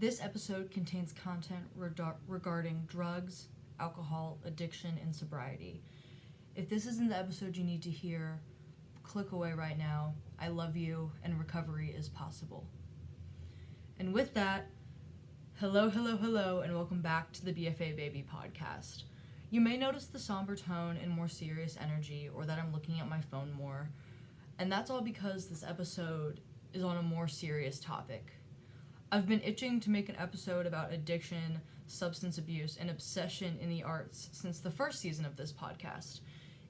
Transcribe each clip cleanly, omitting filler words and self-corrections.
This episode contains content regarding drugs, alcohol, addiction, and sobriety. If this isn't the episode you need to hear, click away right now. I love you, and recovery is possible. And with that, hello, and welcome back to the BFA Baby podcast. You may notice the somber tone and more serious energy, or that I'm looking at my phone more, and that's all because this episode is on a more serious topic. I've been itching to make an episode about addiction, substance abuse, and obsession in the arts since the first season of this podcast.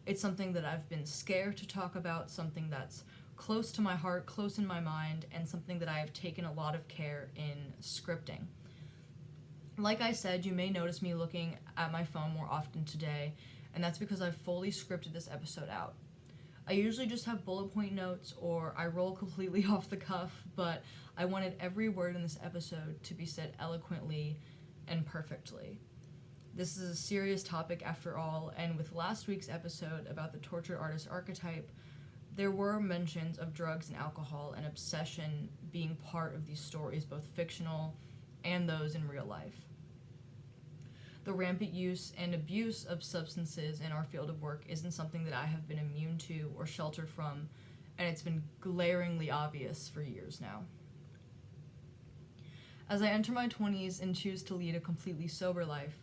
It's something that I've been scared to talk about, something that's close to my heart, close in my mind, and something that I have taken a lot of care in scripting. Like I said, you may notice me looking at my phone more often today, and that's because I've fully scripted this episode out. I usually just have bullet point notes or I roll completely off the cuff, but I wanted every word in this episode to be said eloquently and perfectly. This is a serious topic after all, and with last week's episode about the tortured artist archetype, there were mentions of drugs and alcohol and obsession being part of these stories, both fictional and those in real life. The rampant use and abuse of substances in our field of work isn't something that I have been immune to or sheltered from, and it's been glaringly obvious for years now. As I enter my 20s and choose to lead a completely sober life,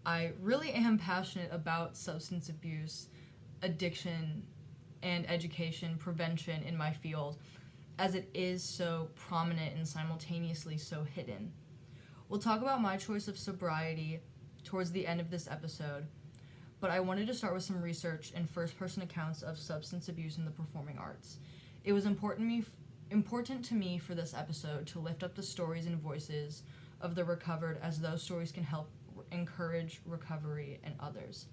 I really am passionate about substance abuse, addiction, and education prevention in my field, as it is so prominent and simultaneously so hidden. We'll talk about my choice of sobriety towards the end of this episode, but I wanted to start with some research and first-person accounts of substance abuse in the performing arts. It was important to me for this episode to lift up the stories and voices of the recovered, as those stories can help encourage recovery in others.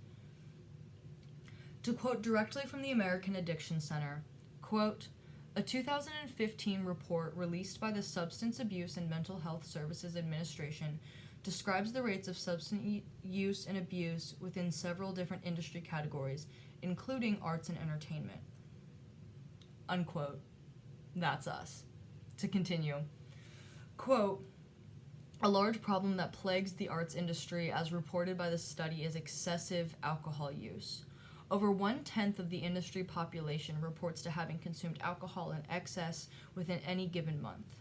To quote directly from the American Addiction Center, quote, "A 2015 report released by the Substance Abuse and Mental Health Services Administration describes the rates of substance use and abuse within several different industry categories, including arts and entertainment." Unquote. That's us. To continue, quote, "A large problem that plagues the arts industry, as reported by the study, is excessive alcohol use. Over 1/10 of the industry population reports to having consumed alcohol in excess within any given month.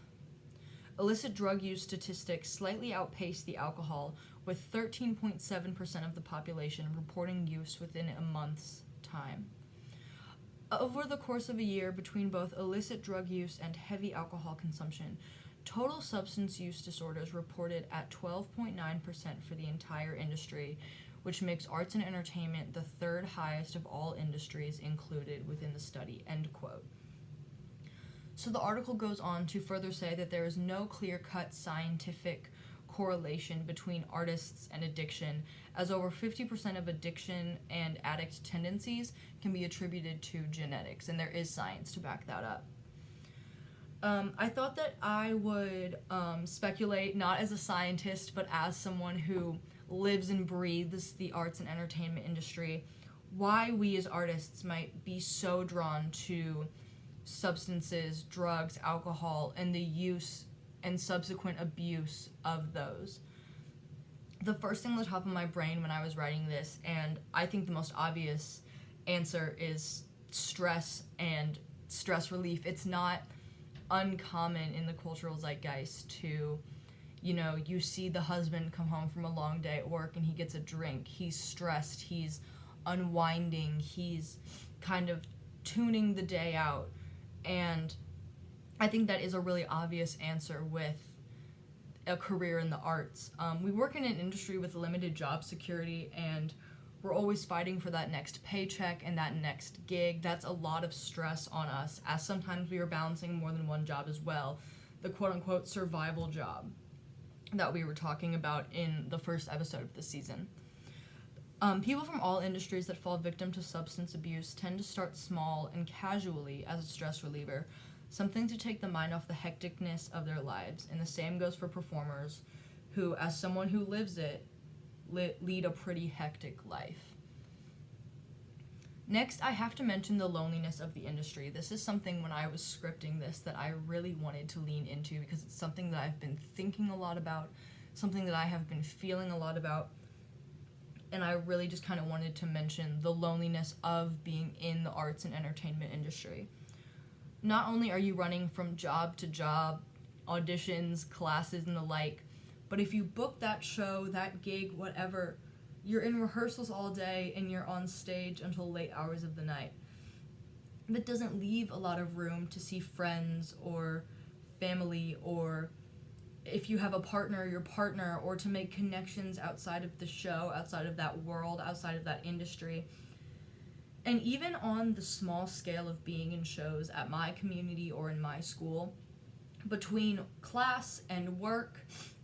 Illicit drug use statistics slightly outpace the alcohol, with 13.7% of the population reporting use within a month's time. Over the course of a year, between both illicit drug use and heavy alcohol consumption, total substance use disorders reported at 12.9% for the entire industry, which makes arts and entertainment the third highest of all industries included within the study," end quote. So the article goes on to further say that there is no clear-cut scientific correlation between artists and addiction, as over 50% of addiction and addict tendencies can be attributed to genetics, and there is science to back that up. I thought that I would speculate, not as a scientist, but as someone who lives and breathes the arts and entertainment industry, why we as artists might be so drawn to substances, drugs, alcohol, and the use and subsequent abuse of those. The first thing on the top of my brain when I was writing this, and I think the most obvious answer, is stress and stress relief. It's not uncommon in the cultural zeitgeist to, you see the husband come home from a long day at work and he gets a drink. He's stressed, he's unwinding, he's kind of tuning the day out. And I think that is a really obvious answer with a career in the arts. We work in an industry with limited job security, and we're always fighting for that next paycheck and that next gig. That's a lot of stress on us, as sometimes we are balancing more than one job as well. The quote-unquote survival job that we were talking about in the first episode of this season. People from all industries that fall victim to substance abuse tend to start small and casually as a stress reliever, something to take the mind off the hecticness of their lives. And the same goes for performers who, as someone who lives it, lead a pretty hectic life. Next, I have to mention the loneliness of the industry. This is something when I was scripting this that I really wanted to lean into because it's something that I've been thinking a lot about, something that I have been feeling a lot about, and I really just kind of wanted to mention the loneliness of being in the arts and entertainment industry. Not only are you running from job to job, auditions, classes, and the like, but if you book that show, that gig, whatever, you're in rehearsals all day and you're on stage until late hours of the night. That doesn't leave a lot of room to see friends or family, or if you have a partner, your partner, or to make connections outside of the show, outside of that world, outside of that industry. And even on the small scale of being in shows at my community or in my school, between class and work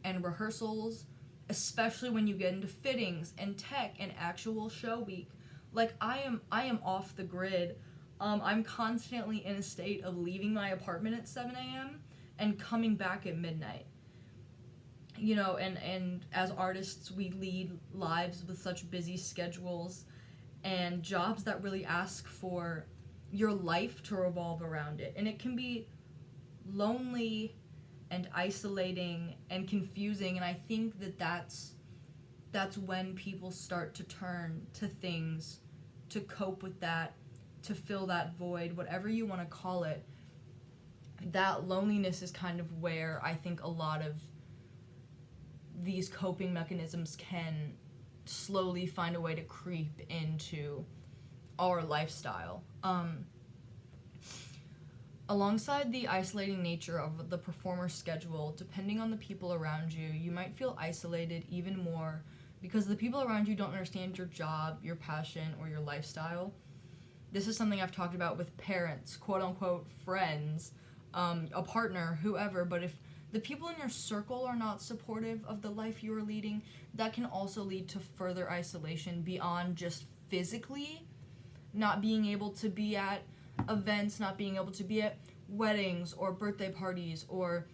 and rehearsals, especially when you get into fittings and tech and actual show week, like I am off the grid. I'm constantly in a state of leaving my apartment at 7 a.m. and coming back at midnight. You know, and as artists, we lead lives with such busy schedules and jobs that really ask for your life to revolve around it. And it can be lonely and isolating and confusing, and I think that's when people start to turn to things to cope with that, to fill that void, whatever you want to call it. That loneliness is kind of where I think a lot of these coping mechanisms can slowly find a way to creep into our lifestyle. Alongside the isolating nature of the performer's schedule, depending on the people around you, you might feel isolated even more because the people around you don't understand your job, your passion, or your lifestyle. This is something I've talked about with parents, quote-unquote friends, a partner, whoever, but if the people in your circle are not supportive of the life you are leading, that can also lead to further isolation beyond just physically not being able to be at events, not being able to be at weddings or birthday parties or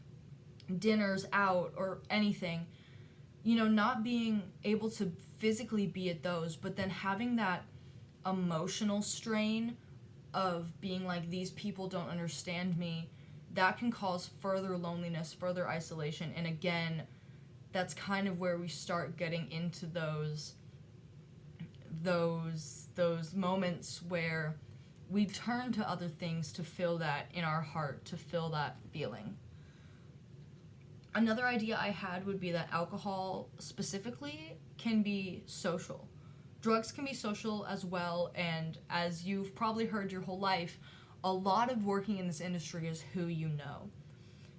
dinners out or anything. You know, not being able to physically be at those, but then having that emotional strain of being like, these people don't understand me, that can cause further loneliness, further isolation. And again, that's kind of where we start getting into those moments where we turn to other things to fill that in our heart, to fill that feeling. Another idea I had would be that alcohol specifically can be social. Drugs can be social as well, and as you've probably heard your whole life, a lot of working in this industry is who you know.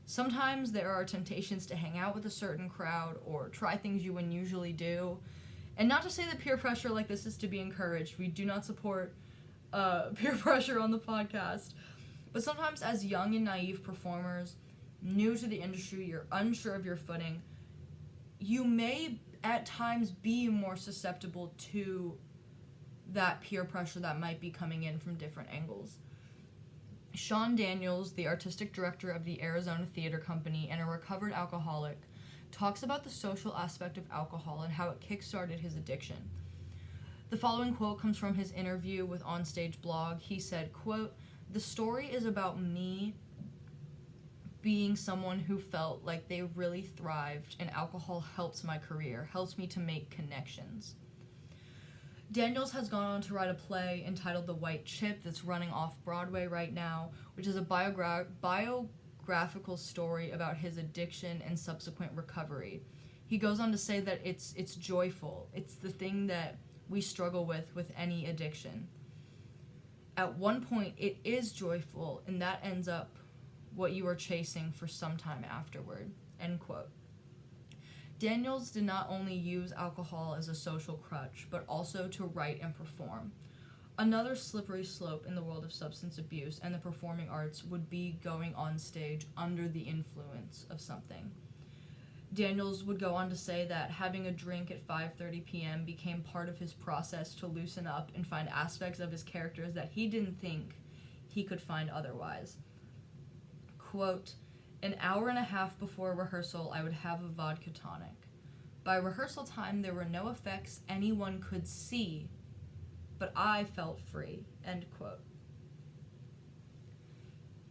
Sometimes there are temptations to hang out with a certain crowd or try things you wouldn't usually do. And not to say that peer pressure like this is to be encouraged. We do not support peer pressure on the podcast. But sometimes as young and naive performers, new to the industry, you're unsure of your footing, you may at times be more susceptible to that peer pressure that might be coming in from different angles. Sean Daniels, the artistic director of the Arizona Theater Company and a recovered alcoholic, talks about the social aspect of alcohol and how it kickstarted his addiction. The following quote comes from his interview with Onstage Blog. He said, quote, "The story is about me being someone who felt like they really thrived, and alcohol helps my career, helps me to make connections." Daniels has gone on to write a play entitled The White Chip that's running off Broadway right now, which is a biographical story about his addiction and subsequent recovery. He goes on to say that it's joyful. It's the thing that we struggle with any addiction. At one point, it is joyful, and that ends up what you are chasing for some time afterward, end quote. Daniels did not only use alcohol as a social crutch, but also to write and perform. Another slippery slope in the world of substance abuse and the performing arts would be going on stage under the influence of something. Daniels would go on to say that having a drink at 5:30 p.m. became part of his process to loosen up and find aspects of his characters that he didn't think he could find otherwise. Quote, "An hour and a half before rehearsal, I would have a vodka tonic. By rehearsal time, there were no effects anyone could see, but I felt free, end quote.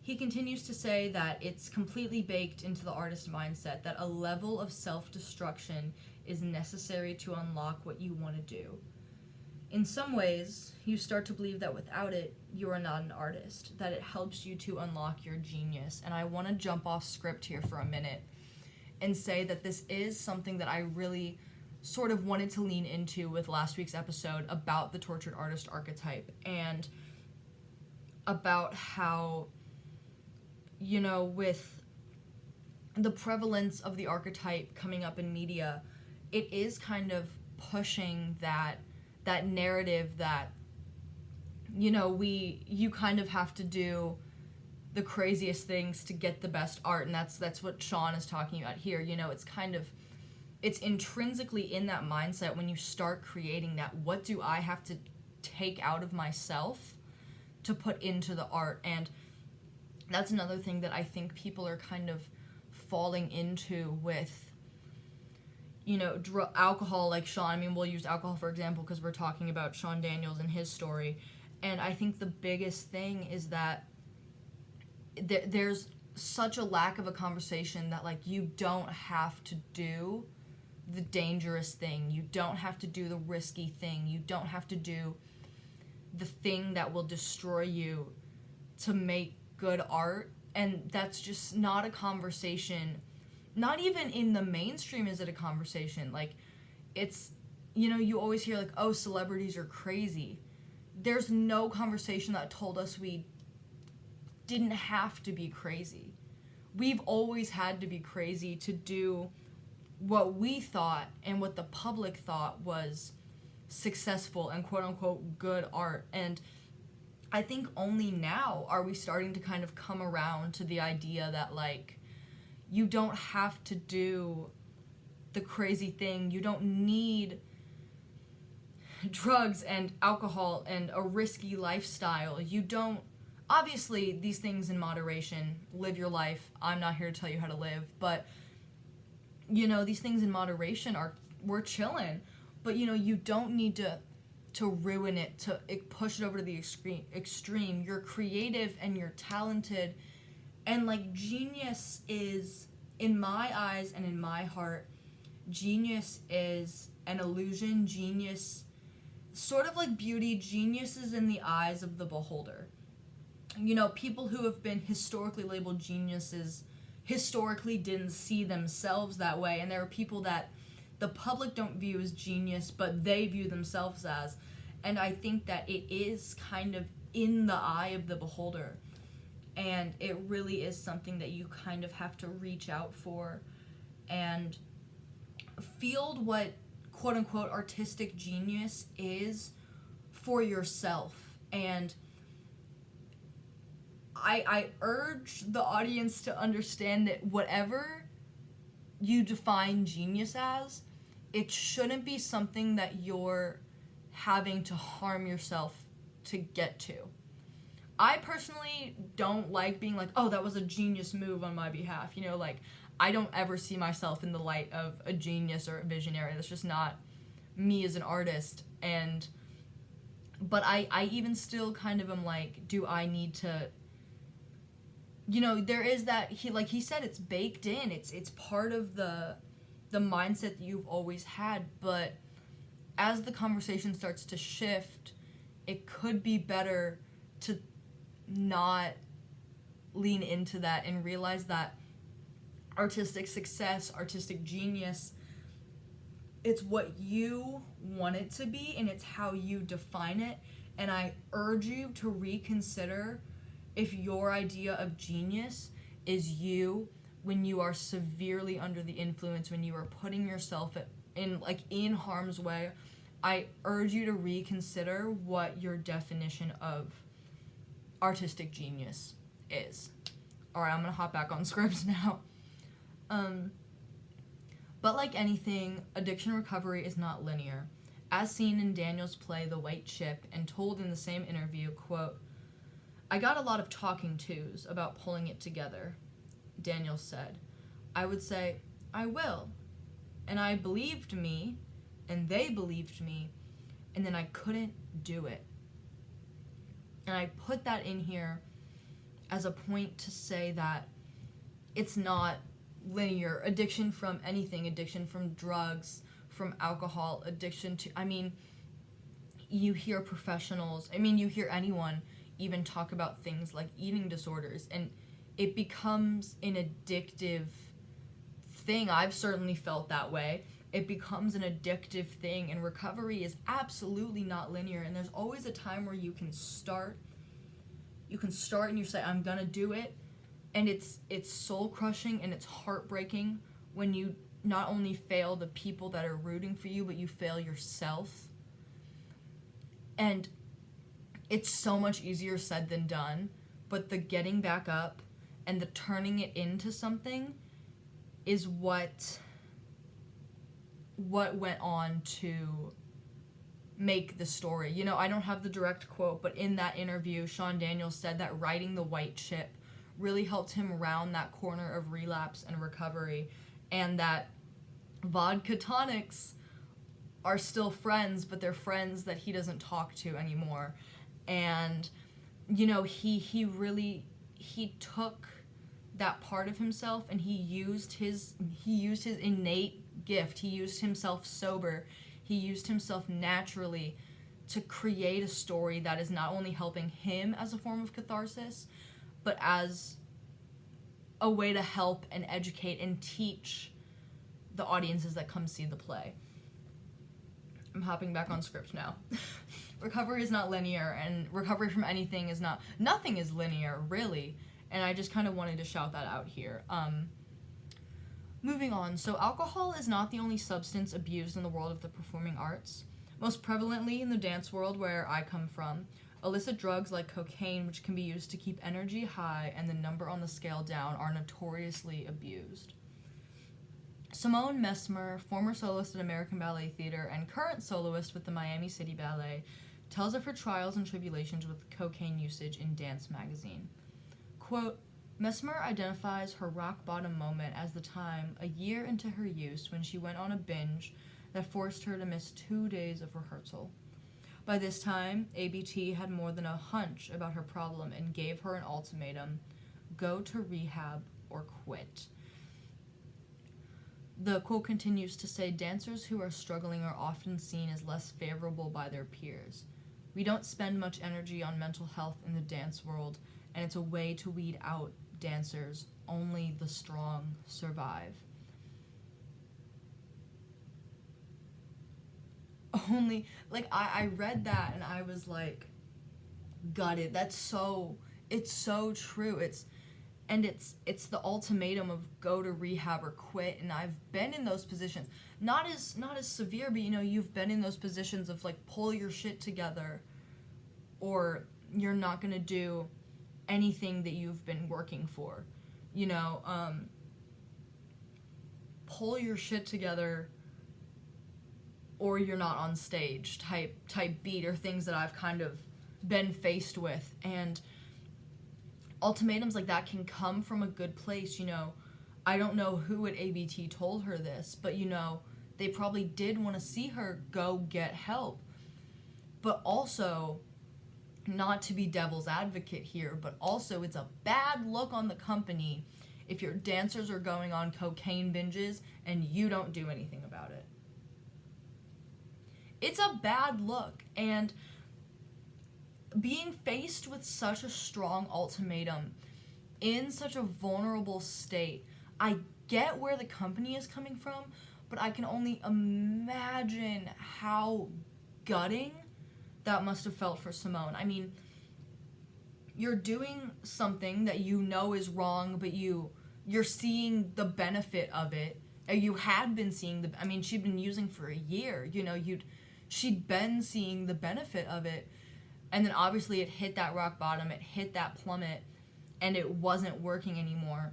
He continues to say that it's completely baked into the artist mindset that a level of self-destruction is necessary to unlock what you want to do. In some ways, you start to believe that without it, you are not an artist, that it helps you to unlock your genius. And I want to jump off script here for a minute and say that this is something that I really sort of wanted to lean into with last week's episode about the tortured artist archetype, and about how, you know, with the prevalence of the archetype coming up in media, it is kind of pushing that narrative that, you know, you kind of have to do the craziest things to get the best art, and that's what Sean is talking about here. You know, it's intrinsically in that mindset when you start creating that, what do I have to take out of myself to put into the art? And that's another thing that I think people are kind of falling into with, you know, alcohol, like Sean. I mean, we'll use alcohol for example because we're talking about Sean Daniels and his story. And I think the biggest thing is that there's such a lack of a conversation that, like, you don't have to do the dangerous thing. You don't have to do the risky thing. You don't have to do the thing that will destroy you to make good art. And that's just not a conversation. Not even in the mainstream is it a conversation. Like, it's, you know, you always hear, like, oh, celebrities are crazy. There's no conversation that told us we didn't have to be crazy. We've always had to be crazy to do what we thought and what the public thought was successful and quote-unquote good art. And I think only now are we starting to kind of come around to the idea that, like, you don't have to do the crazy thing. You don't need drugs and alcohol and a risky lifestyle. You don't, obviously, these things in moderation. Live your life. I'm not here to tell you how to live, but, you know, these things in moderation we're chilling. But, you know, you don't need to ruin it, to push it over to the extreme. You're creative and you're talented. And, like, genius is, in my eyes and in my heart, genius is an illusion. Genius, sort of like beauty, genius is in the eyes of the beholder. You know, people who have been historically labeled geniuses historically didn't see themselves that way. And there are people that the public don't view as genius, but they view themselves as. And I think that it is kind of in the eye of the beholder. And it really is something that you kind of have to reach out for and field what quote-unquote artistic genius is for yourself. And I urge the audience to understand that whatever you define genius as, it shouldn't be something that you're having to harm yourself to get to. I personally don't like being like, oh, that was a genius move on my behalf. You know, like, I don't ever see myself in the light of a genius or a visionary. That's just not me as an artist. But I even still kind of am like, do I need to, you know, there is that, he said, it's baked in. It's part of the mindset that you've always had. But as the conversation starts to shift, it could be better to not lean into that and realize that artistic success, artistic genius, it's what you want it to be and it's how you define it. And I urge you to reconsider if your idea of genius is you when you are severely under the influence, when you are putting yourself in harm's way. I urge you to reconsider what your definition of artistic genius is. Alright, I'm gonna hop back on scripts now. But like anything, addiction recovery is not linear. As seen in Daniel's play The White Chip and told in the same interview, quote, I got a lot of talking tos about pulling it together, Daniel said. I would say, I will. And I believed me, and they believed me, and then I couldn't do it. And I put that in here as a point to say that it's not linear. Addiction from anything, addiction from drugs, from alcohol, addiction to, you hear professionals, you hear anyone even talk about things like eating disorders, and it becomes an addictive thing. I've certainly felt that way. It becomes an addictive thing, and recovery is absolutely not linear, and there's always a time where you can start and you say, I'm gonna do it, and it's soul crushing and it's heartbreaking when you not only fail the people that are rooting for you, but you fail yourself. And it's so much easier said than done, but the getting back up and the turning it into something is what went on to make the story. I don't have the direct quote, but in that interview, Sean Daniels said that writing The White Chip really helped him round that corner of relapse and recovery, and that vodka tonics are still friends, but they're friends that he doesn't talk to anymore. And he took that part of himself and he used his innate gift. He used himself sober. He used himself naturally to create a story that is not only helping him as a form of catharsis, but as a way to help and educate and teach the audiences that come see the play. I'm hopping back on script now. Recovery is not linear, and recovery from anything is not... Nothing is linear, really. And I just kind of wanted to shout that out here. Moving on. So alcohol is not the only substance abused in the world of the performing arts. Most prevalently in the dance world where I come from, illicit drugs like cocaine, which can be used to keep energy high and the number on the scale down, are notoriously abused. Simone Mesmer, former soloist at American Ballet Theater and current soloist with the Miami City Ballet, tells of her trials and tribulations with cocaine usage in Dance magazine. Quote, Mesmer identifies her rock-bottom moment as the time, a year into her use, when she went on a binge that forced her to miss 2 days of rehearsal. By this time, ABT had more than a hunch about her problem and gave her an ultimatum: go to rehab or quit. The quote continues to say, dancers who are struggling are often seen as less favorable by their peers. We don't spend much energy on mental health in the dance world, and it's a way to weed out dancers. Only the strong survive. Only, I read that and I was like, gutted. It's so true. It's the ultimatum of go to rehab or quit, and I've been in those positions. Not as severe, but you've been in those positions of pull your shit together, or you're not gonna do anything that you've been working for. Pull your shit together, or you're not on stage type beat, or things that I've kind of been faced with. And ultimatums like that can come from a good place. I don't know who at ABT told her this, but they probably did want to see her go get help. But also, not to be devil's advocate here, but also it's a bad look on the company if your dancers are going on cocaine binges and you don't do anything about it. It's a bad look, and being faced with such a strong ultimatum in such a vulnerable state, I get where the company is coming from, but I can only imagine how gutting that must have felt for Simone. You're doing something that is wrong, but you're seeing the benefit of it. You had been seeing she'd been using for a year. She'd been seeing the benefit of it. And then obviously it hit that rock bottom, it hit that plummet, and it wasn't working anymore.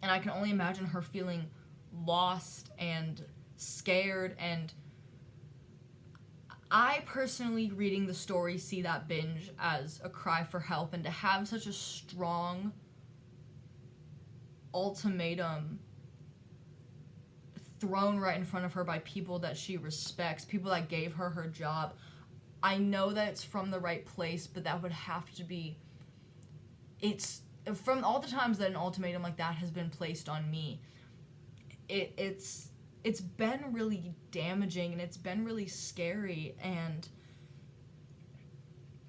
And I can only imagine her feeling lost and scared. And I personally, reading the story, see that binge as a cry for help. And to have such a strong ultimatum thrown right in front of her by people that she respects, people that gave her her job. I know that it's from the right place, but that would have to be, it's from all the times that an ultimatum like that has been placed on me, it's been really damaging, and it's been really scary, and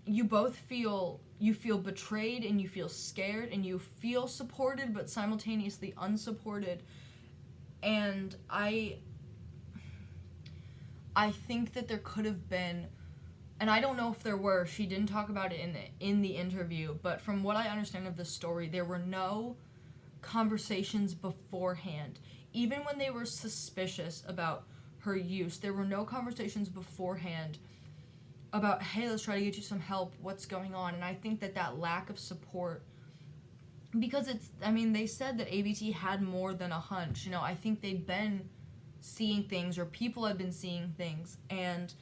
you feel betrayed, and you feel scared, and you feel supported but simultaneously unsupported. And I think that there could have been, and I don't know if there were, she didn't talk about it in the interview, but from what I understand of the story, there were no conversations beforehand. Even when they were suspicious about her use, there were no conversations beforehand about, hey, let's try to get you some help, what's going on. And I think that lack of support, because they said that ABT had more than a hunch. I think they've been seeing things, or people have been seeing things, and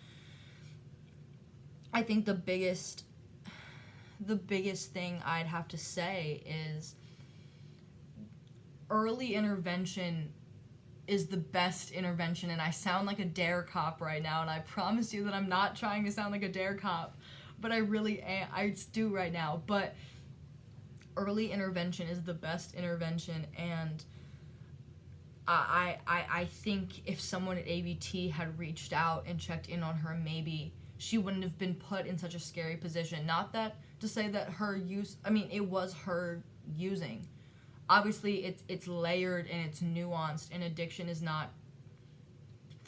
I think the biggest thing I'd have to say is early intervention is the best intervention. And I sound like a dare cop right now, and I promise you that I'm not trying to sound like a dare cop, but I really am. I do right now. But early intervention is the best intervention, and I think if someone at ABT had reached out and checked in on her, maybe she wouldn't have been put in such a scary position. Not that to say that her use, it was her using. Obviously, it's layered and it's nuanced, and addiction is not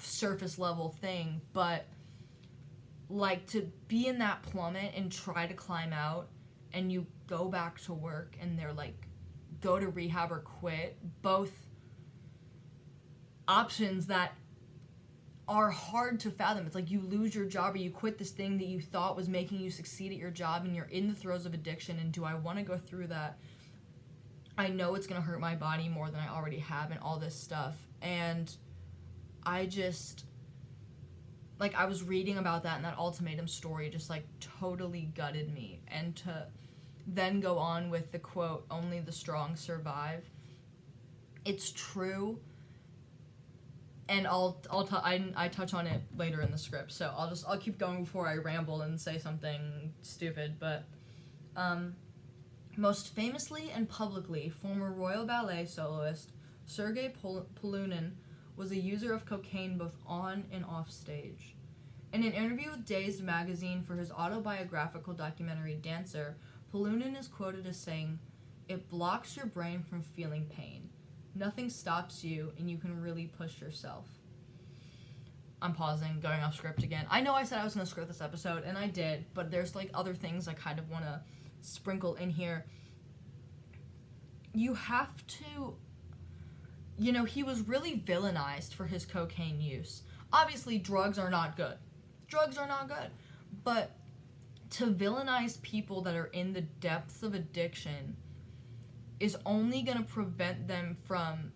surface level thing, but like to be in that plummet and try to climb out, and you go back to work and they're like, go to rehab or quit, both options that are hard to fathom. It's like you lose your job, or you quit this thing that you thought was making you succeed at your job, and you're in the throes of addiction, and do I want to go through that? I know it's going to hurt my body more than I already have, and all this stuff. And I just, like, I was reading about that, and that ultimatum story just, like, totally gutted me. And to then go on with the quote, "Only the strong survive." It's true. And I touch on it later in the script, so I'll keep going before I ramble and say something stupid. But most famously and publicly, former Royal Ballet soloist Sergei Polunin was a user of cocaine both on and off stage. In an interview with Dazed magazine for his autobiographical documentary Dancer, Polunin is quoted as saying, "It blocks your brain from feeling pain. Nothing stops you, and you can really push yourself." I'm pausing, going off script again. I know I said I was going to script this episode, and I did, but there's, like, other things I kind of want to sprinkle in here. You have to, he was really villainized for his cocaine use. Obviously, drugs are not good. But to villainize people that are in the depths of addiction is only going to prevent them from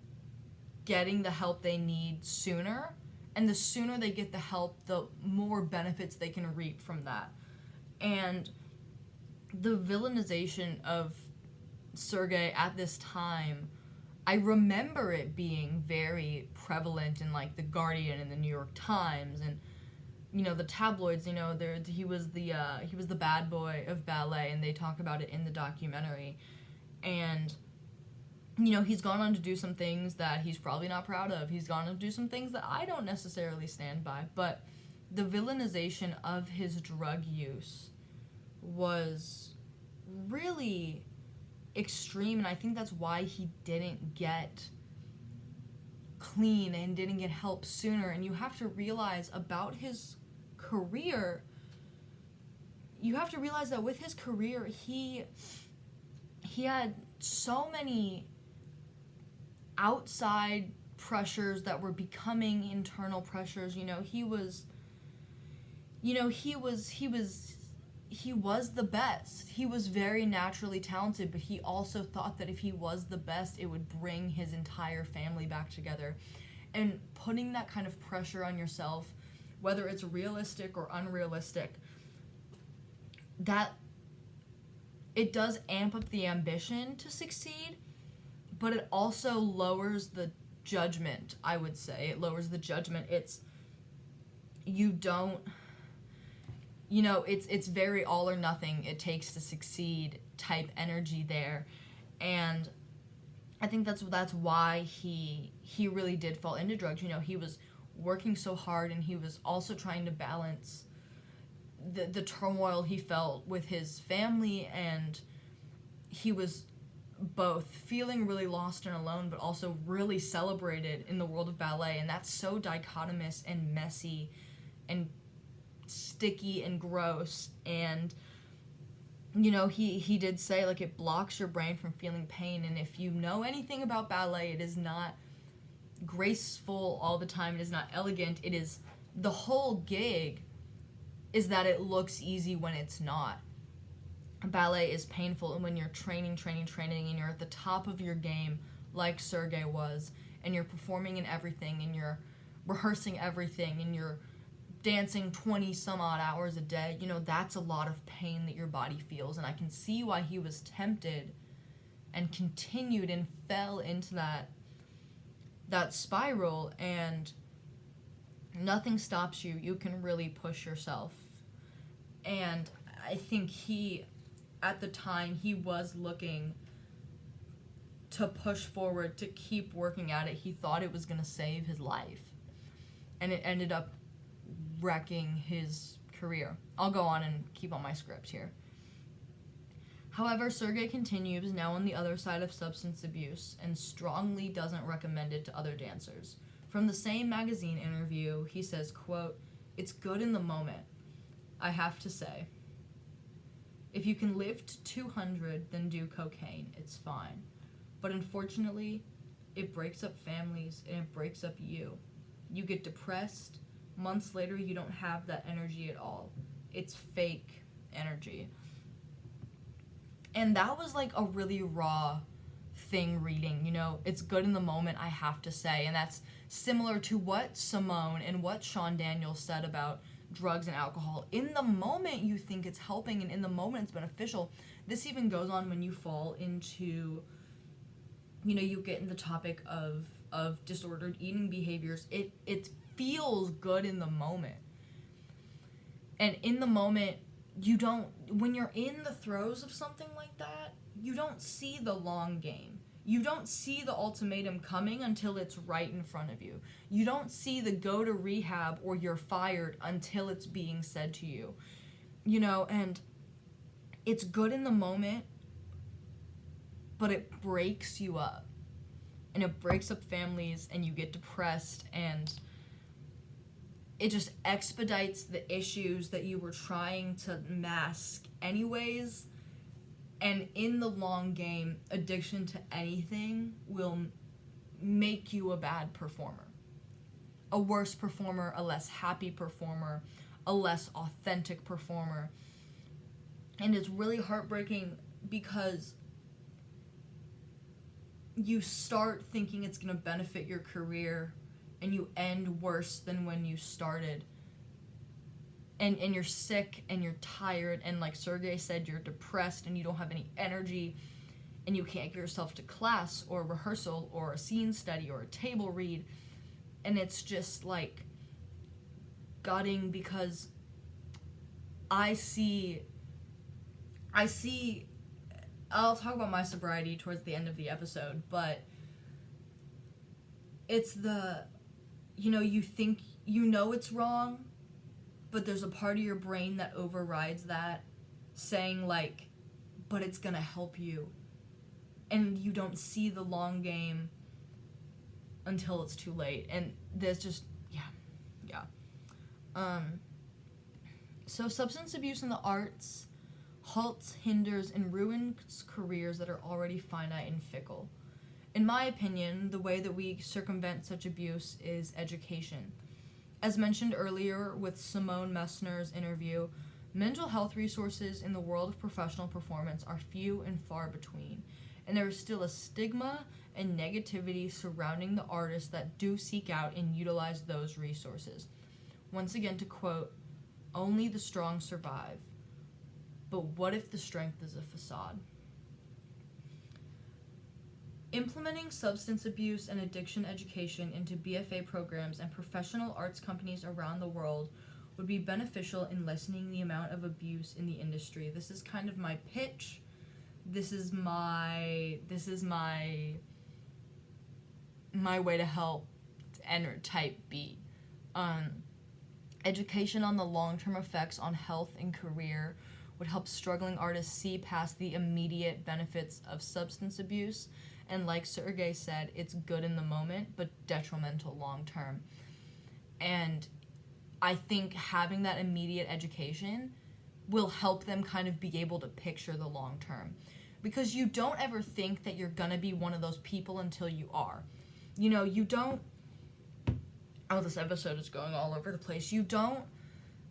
getting the help they need sooner. And the sooner they get the help, the more benefits they can reap from that. And the villainization of Sergei at this time, I remember it being very prevalent in, like, The Guardian and the New York Times, and the tabloids. He was the bad boy of ballet, and they talk about it in the documentary. And he's gone on to do some things that he's probably not proud of. He's gone on to do some things that I don't necessarily stand by. But the villainization of his drug use was really extreme, and I think that's why he didn't get clean and didn't get help sooner. And you have to realize about his career, that with his career, he had so many outside pressures that were becoming internal pressures. He was the best. He was very naturally talented, but he also thought that if he was the best, it would bring his entire family back together. And putting that kind of pressure on yourself, whether it's realistic or unrealistic, that it does amp up the ambition to succeed, but it also lowers the judgment, I would say. It lowers the judgment. It's, you don't, you know, it's very all or nothing, it takes to succeed type energy there. And I think that's why he really did fall into drugs. You know, he was working so hard, and he was also trying to balance the turmoil he felt with his family, and he was both feeling really lost and alone, but also really celebrated in the world of ballet. And that's so dichotomous and messy and sticky and gross. And you know, he did say, like, it blocks your brain from feeling pain. And if you know anything about ballet, it is not graceful all the time, it is not elegant, it is, the whole gig is that it looks easy when it's not. Ballet is painful, and when you're training, and you're at the top of your game, like Sergei was, and you're performing in everything, and you're rehearsing everything, and you're dancing 20 some odd hours a day, you know, that's a lot of pain that your body feels. And I can see why he was tempted and continued and fell into that spiral. And nothing stops you. You can really push yourself. And I think at the time, he was looking to push forward, to keep working at it. He thought it was going to save his life, and it ended up wrecking his career. I'll go on and keep on my script here. However, Sergei continues, now on the other side of substance abuse, and strongly doesn't recommend it to other dancers. From the same magazine interview, he says, quote, "It's good in the moment, I have to say. If you can lift 200, then do cocaine, it's fine. But unfortunately, it breaks up families, and it breaks up you. You get depressed. Months later, you don't have that energy at all. It's fake energy." And that was like a really raw thing reading, you know, it's good in the moment, I have to say. And that's similar to what Simone and what Sean Daniels said about drugs and alcohol. In the moment, you think it's helping, and in the moment, it's beneficial. This even goes on when you fall into, you know, you get in the topic of disordered eating behaviors. It feels good in the moment. And in the moment, when you're in the throes of something like that, you don't see the long game. You don't see the ultimatum coming until it's right in front of you. You don't see the go to rehab or you're fired until it's being said to you. You know, and it's good in the moment, but it breaks you up. And it breaks up families, and you get depressed, and it just expedites the issues that you were trying to mask anyways. And in the long game, addiction to anything will make you a bad performer. A worse performer, a less happy performer, a less authentic performer. And it's really heartbreaking because you start thinking it's going to benefit your career, and you end worse than when you started. And you're sick, and you're tired, and like Sergei said, you're depressed, and you don't have any energy, and you can't get yourself to class or rehearsal or a scene study or a table read. And it's just like gutting, because I see I'll talk about my sobriety towards the end of the episode, but it's you know, you think you know it's wrong, but there's a part of your brain that overrides that, saying like, but it's gonna help you. And you don't see the long game until it's too late. And there's just, yeah. So substance abuse in the arts halts, hinders, and ruins careers that are already finite and fickle. In my opinion, the way that we circumvent such abuse is education. As mentioned earlier with Simone Messner's interview, mental health resources in the world of professional performance are few and far between, and there is still a stigma and negativity surrounding the artists that do seek out and utilize those resources. Once again, to quote, "Only the strong survive. But what if the strength is a facade?" Implementing substance abuse and addiction education into BFA programs and professional arts companies around the world would be beneficial in lessening the amount of abuse in the industry. This is kind of my pitch. This is my way to help enter type B. Education on the long-term effects on health and career would help struggling artists see past the immediate benefits of substance abuse. And like Sergey said, it's good in the moment, but detrimental long-term. And I think having that immediate education will help them kind of be able to picture the long-term. Because you don't ever think that you're gonna be one of those people until you are. You know, you don't... Oh, this episode is going all over the place. You don't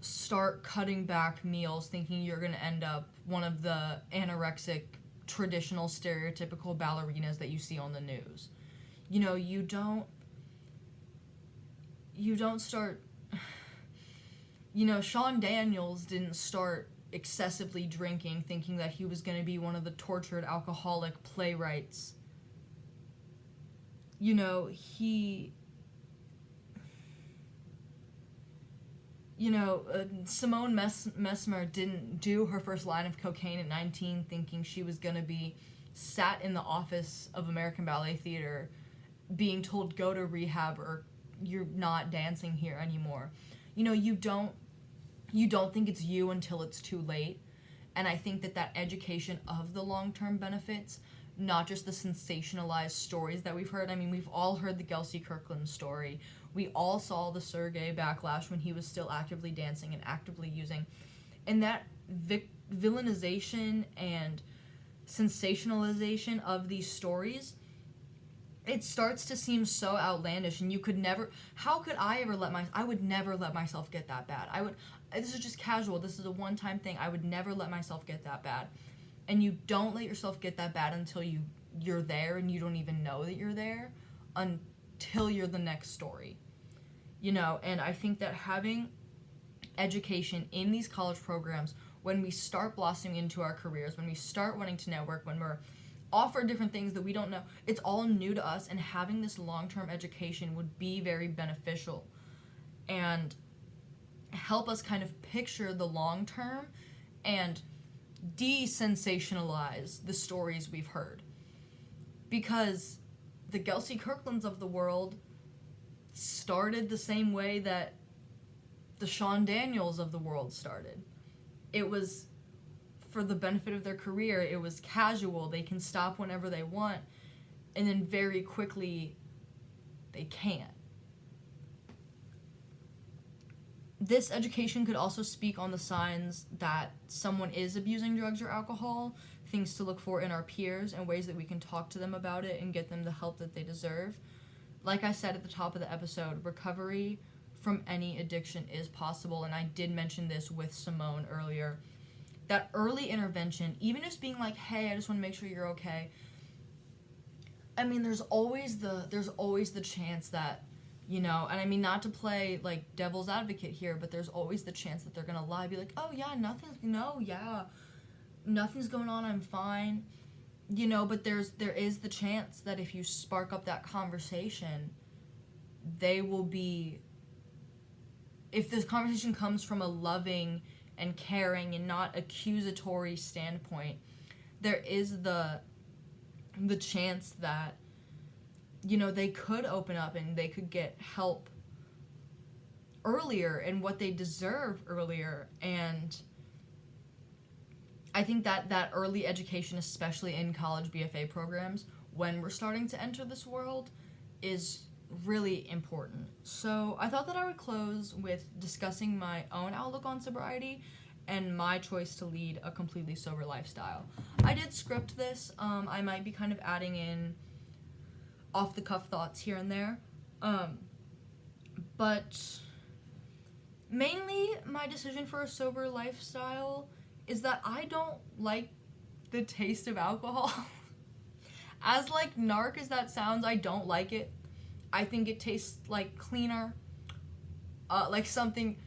start cutting back meals thinking you're gonna end up one of the anorexic, traditional, stereotypical ballerinas that you see on the news. You know, you don't start... You know, Sean Daniels didn't start excessively drinking thinking that he was going to be one of the tortured alcoholic playwrights. You know, Simone Mesmer didn't do her first line of cocaine at 19 thinking she was going to be sat in the office of American Ballet Theater being told go to rehab or you're not dancing here anymore. You know, you don't think it's you until it's too late. And I think that education of the long-term benefits, not just the sensationalized stories that we've heard. I mean, we've all heard the Kelsey Kirkland story. We all saw the Sergey backlash when he was still actively dancing and actively using. And that villainization and sensationalization of these stories, it starts to seem so outlandish, and you could never... How could I ever I would never let myself get that bad. This is just casual. This is a one-time thing. I would never let myself get that bad. And you don't let yourself get that bad until you're there, and you don't even know that you're there until you're the next story. You know, and I think that having education in these college programs, when we start blossoming into our careers, when we start wanting to network, when we're offered different things that we don't know, it's all new to us, and having this long-term education would be very beneficial and help us kind of picture the long term and desensationalize the stories we've heard. Because the Kelsey Kirklands of the world started the same way that the Sean Daniels of the world started. It was for the benefit of their career. It was casual. They can stop whenever they want, and then very quickly they can't. This education could also speak on the signs that someone is abusing drugs or alcohol, things to look for in our peers, and ways that we can talk to them about it and get them the help that they deserve. Like I said at the top of the episode, recovery from any addiction is possible, and I did mention this with Simone earlier. That early intervention, even just being like, hey, I just want to make sure you're okay. I mean, there's always the chance that, you know, and I mean, not to play, like, devil's advocate here, but there's always the chance that they're going to lie, be like, oh, yeah, nothing's going on, I'm fine. You know, but there is the chance that if you spark up that conversation, they will be, if this conversation comes from a loving and caring and not accusatory standpoint, there is the chance that, you know, they could open up and they could get help earlier and what they deserve earlier. And I think that early education, especially in college BFA programs, when we're starting to enter this world, is really important. So I thought that I would close with discussing my own outlook on sobriety and my choice to lead a completely sober lifestyle. I did script this. I might be kind of adding in off-the-cuff thoughts here and there. But mainly my decision for a sober lifestyle is that I don't like the taste of alcohol. As, like, narc as that sounds, I don't like it. I think it tastes, like, cleaner. Like something,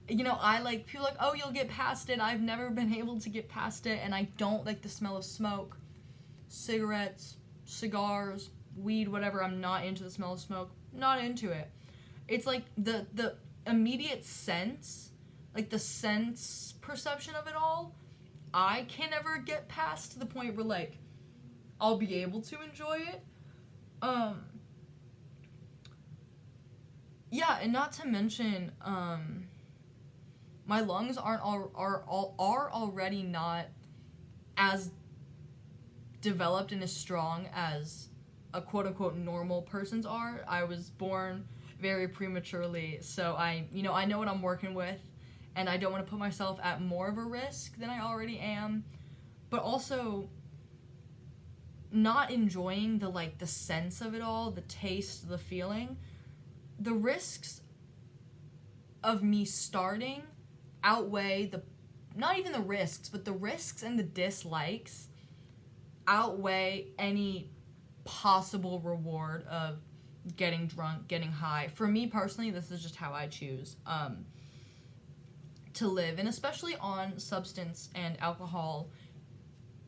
you know, people are like, oh, you'll get past it. I've never been able to get past it, and I don't like the smell of smoke, cigarettes, cigars, weed, whatever. I'm not into the smell of smoke. Not into it. It's like the immediate sense, like the sense perception of it all, I can never get past to the point where, like, I'll be able to enjoy it. Yeah, and not to mention, my lungs are already not as developed and as strong as a quote-unquote normal person's are. I was born very prematurely, so I know what I'm working with, and I don't want to put myself at more of a risk than I already am, but also not enjoying the sense of it all, the taste, the feeling. The risks of me starting outweigh not even the risks, but the risks and the dislikes outweigh any possible reward of getting drunk, getting high. For me personally, this is just how I choose to live, and especially on substance and alcohol,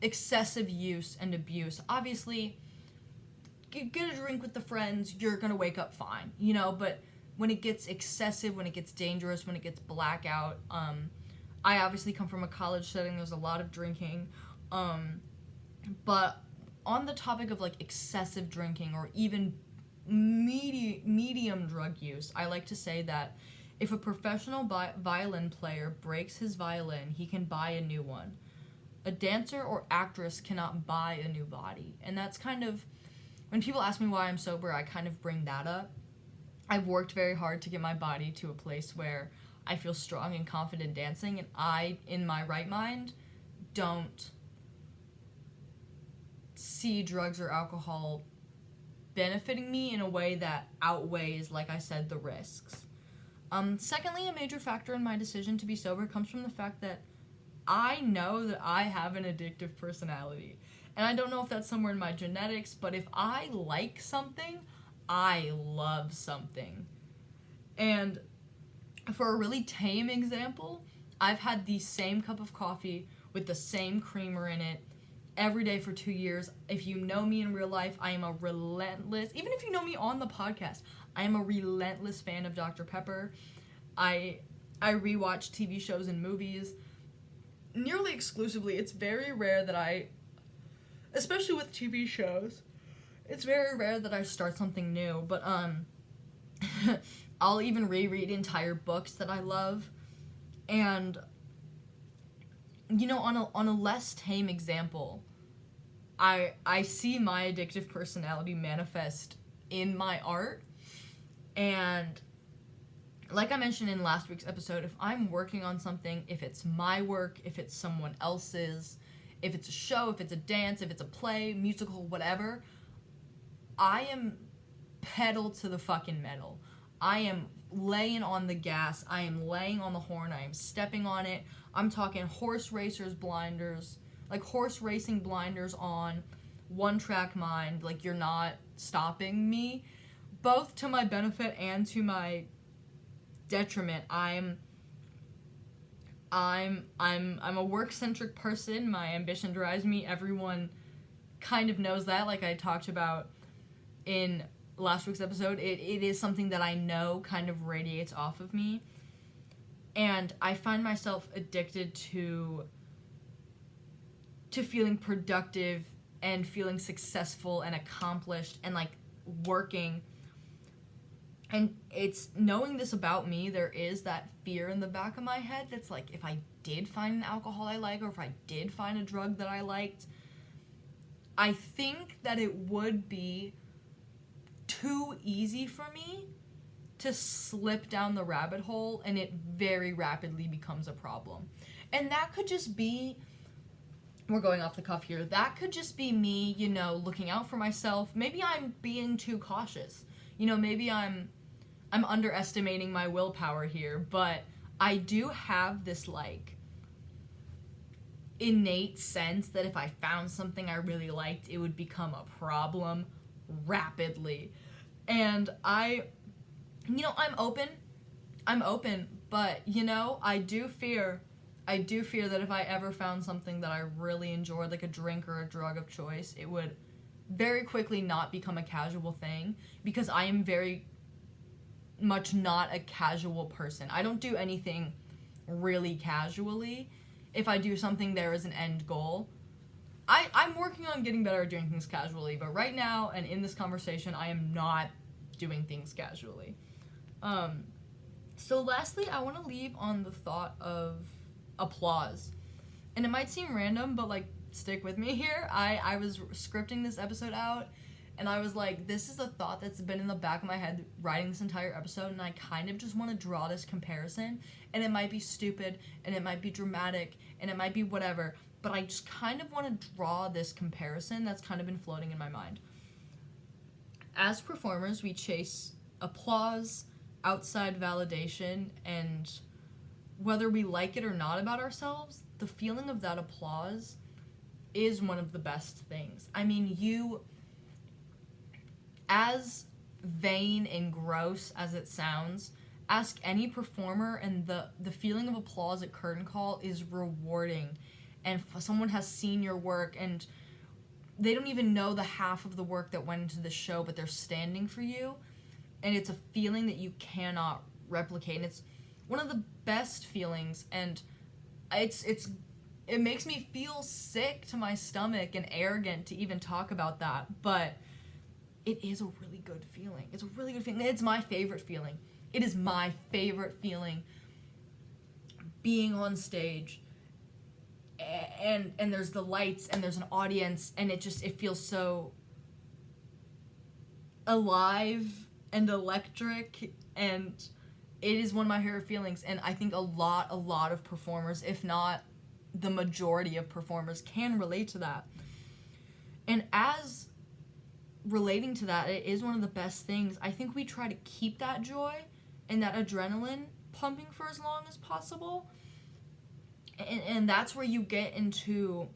excessive use and abuse. Obviously, get a drink with the friends, you're gonna wake up fine, but when it gets excessive, when it gets dangerous, when it gets blackout, I obviously come from a college setting, there's a lot of drinking, but on the topic of excessive drinking or even medium drug use, I like to say that if a professional violin player breaks his violin, he can buy a new one. A dancer or actress cannot buy a new body. And that's kind of, when people ask me why I'm sober, I kind of bring that up. I've worked very hard to get my body to a place where I feel strong and confident dancing, and I, in my right mind, don't see drugs or alcohol benefiting me in a way that outweighs, like I said, the risks. Secondly, a major factor in my decision to be sober comes from the fact that I know that I have an addictive personality. And I don't know if that's somewhere in my genetics, but if I like something, I love something. And for a really tame example, I've had the same cup of coffee with the same creamer in it every day for 2 years. If you know me in real life, I am a relentless, even if you know me on the podcast, I am a relentless fan of Dr. Pepper. I rewatch TV shows and movies nearly exclusively. It's very rare that especially with TV shows, it's very rare that I start something new, but I'll even reread entire books that I love. And on a less tame example, I see my addictive personality manifest in my art. And like I mentioned in last week's episode, if I'm working on something, if it's my work, if it's someone else's, if it's a show, if it's a dance, if it's a play, musical, whatever, I am pedal to the fucking metal. I am laying on the gas. I am laying on the horn. I am stepping on it. I'm talking horse racing blinders on, one track mind, you're not stopping me. Both to my benefit and to my detriment. I'm a work-centric person. My ambition drives me. Everyone kind of knows that, like I talked about in last week's episode. It is something that I know kind of radiates off of me. And I find myself addicted to feeling productive and feeling successful and accomplished and working. And it's knowing this about me, there is that fear in the back of my head that's if I did find an alcohol I like, or if I did find a drug that I liked, I think that it would be too easy for me to slip down the rabbit hole, and it very rapidly becomes a problem. And that could just be, we're going off the cuff here, that could just be me, looking out for myself. Maybe I'm being too cautious. Maybe I'm underestimating my willpower here, but I do have this innate sense that if I found something I really liked, it would become a problem rapidly. And I'm open, but I do fear that if I ever found something that I really enjoyed, like a drink or a drug of choice, it would very quickly not become a casual thing, because I am very much not a casual person. I don't do anything really casually. If I do something, there is an end goal. I'm working on getting better at doing things casually, but right now and in this conversation, I am not doing things casually. So lastly, I want to leave on the thought of applause. And it might seem random, but like, stick with me here. I was scripting this episode out, and I was like, this is a thought that's been in the back of my head writing this entire episode, and I kind of just want to draw this comparison. And it might be stupid, and it might be dramatic, and it might be whatever, but I just kind of want to draw this comparison that's kind of been floating in my mind. As performers, we chase applause, outside validation, and whether we like it or not about ourselves, the feeling of that applause is one of the best things. I mean, as vain and gross as it sounds, ask any performer, and the feeling of applause at curtain call is rewarding. And someone has seen your work, and they don't even know the half of the work that went into the show, but they're standing for you, and it's a feeling that you cannot replicate, and it's one of the best feelings, and it makes me feel sick to my stomach and arrogant to even talk about that, but it is a really good feeling. It's a really good feeling. It's my favorite feeling. It is my favorite feeling, being on stage, and there's the lights, and there's an audience, and it feels so alive and electric, and it is one of my favorite feelings. And I think a lot of performers, if not the majority of performers, can relate to that. And as relating to that, it is one of the best things. I think we try to keep that joy and that adrenaline pumping for as long as possible. And that's where you get into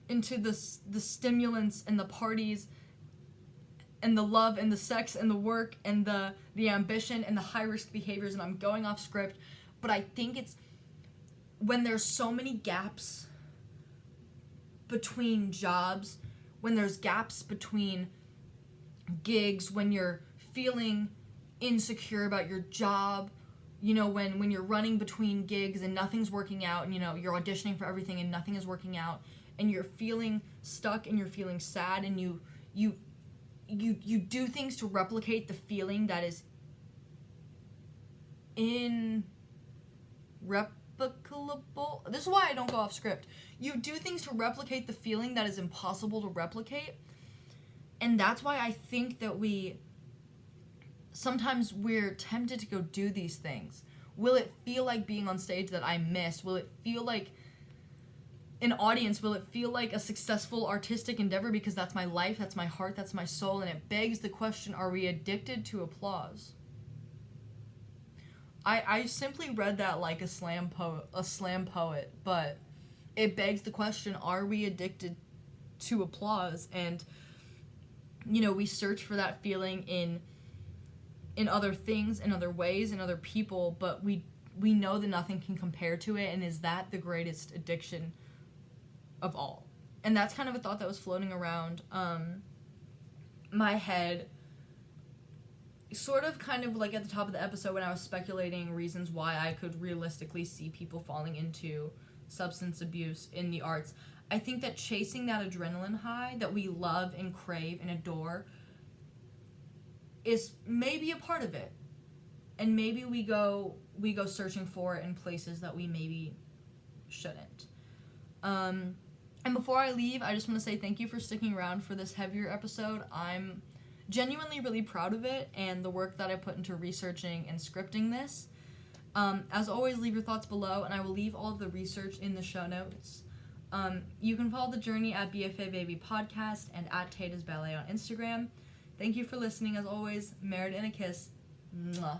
the stimulants and the parties and the love and the sex and the work and the ambition and the high-risk behaviors, and I'm going off script, but I think it's when there's so many gaps between jobs, when there's gaps between gigs, when you're feeling insecure about your job, you know, when you're running between gigs and nothing's working out, and, you know, you're auditioning for everything and nothing is working out, and you're feeling stuck and you're feeling sad, and you do things to replicate the feeling that is irreplicable. This is why I don't go off script. You do things to replicate the feeling that is impossible to replicate, and that's why I think that sometimes we're tempted to go do these things. Will it feel like being on stage that I miss? Will it feel like an audience? Will it feel like a successful artistic endeavor? Because that's my life, that's my heart, that's my soul, and it begs the question, are we addicted to applause? I simply read that like a slam poet, but it begs the question, are we addicted to applause? And, you know, we search for that feeling in other things, in other ways, in other people, but we know that nothing can compare to it, and is that the greatest addiction of all? And that's kind of a thought that was floating around my head, sort of kind of like at the top of the episode when I was speculating reasons why I could realistically see people falling into substance abuse in the arts. I think that chasing that adrenaline high that we love and crave and adore is maybe a part of it, and maybe we go searching for it in places that we maybe shouldn't. And before I leave, I just want to say thank you for sticking around for this heavier episode. I'm genuinely really proud of it and the work that I put into researching and scripting this. As always, leave your thoughts below, and I will leave all of the research in the show notes. You can follow the journey at BFA Baby Podcast and at Tata's Ballet on Instagram. Thank you for listening. As always, merit and a kiss. Mwah.